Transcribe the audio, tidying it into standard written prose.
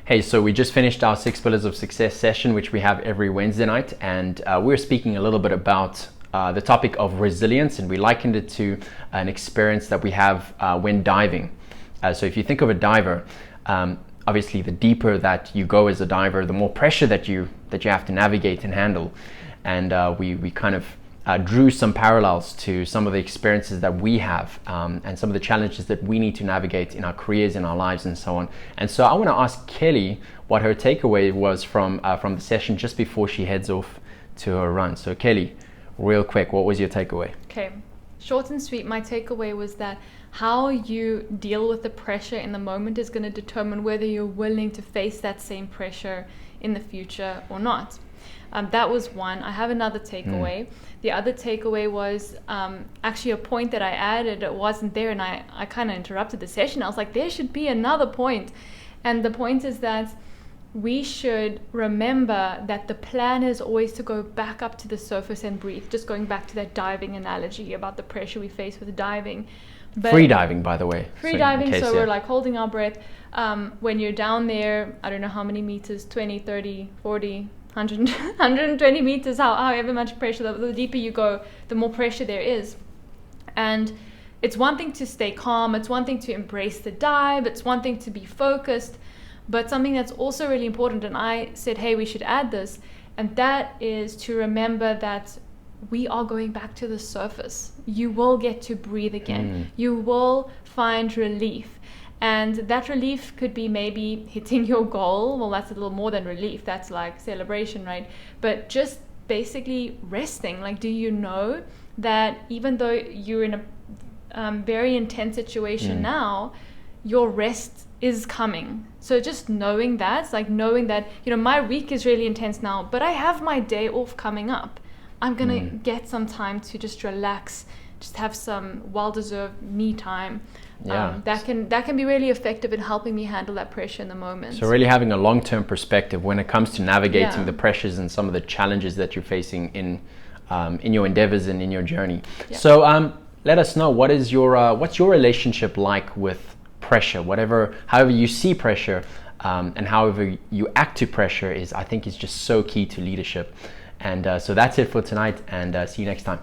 Hey, so we just finished our 6 Pillars of Success session, which we have every Wednesday night, and we're speaking a little bit about the topic of resilience, and we likened it to an experience that we have when diving. So if you think of a diver, obviously the deeper that you go as a diver, the more pressure that you have to navigate and handle. And we kind of drew some parallels to some of the experiences that we have and some of the challenges that we need to navigate in our careers, in our lives, and so on. And so I want to ask Kelly what her takeaway was from the session just before she heads off to her run. So Kelly, real quick, what was your takeaway? Okay, short and sweet. My takeaway was that how you deal with the pressure in the moment is going to determine whether you're willing to face that same pressure in the future or not. That was one. I have another takeaway. The other takeaway was actually a point that I added. It wasn't there, and I kind of interrupted the session. I was like, there should be another point. And the point is that we should remember that the plan is always to go back up to the surface and breathe. Just going back to that diving analogy about the pressure we face with diving. But free diving, by the way. Free diving, so we're like holding our breath. When you're down there, I don't know how many meters, 20, 30, 40, 100, 120 meters, however much pressure, the deeper you go, the more pressure there is. And it's one thing to stay calm, it's one thing to embrace the dive, it's one thing to be focused, but something that's also really important, and I said, hey, we should add this, and that is to remember that we are going back to the surface. You will get to breathe again. You will find relief. And that relief could be maybe hitting your goal. Well, that's a little more than relief. That's like celebration, right? But just basically resting. Like, do you know that even though you're in a very intense situation now, your rest is coming? So just knowing that, it's like knowing that, you know, my week is really intense now, but I have my day off coming up. I'm going to get some time to just relax, just have some well-deserved me time. That can be really effective in helping me handle that pressure in the moment. So really having a long-term perspective when it comes to navigating the pressures and some of the challenges that you're facing in your endeavors and in your journey. So let us know, what's your relationship like with pressure? However you see pressure and however you act to pressure I think is just so key to leadership. And so that's it for tonight, and see you next time.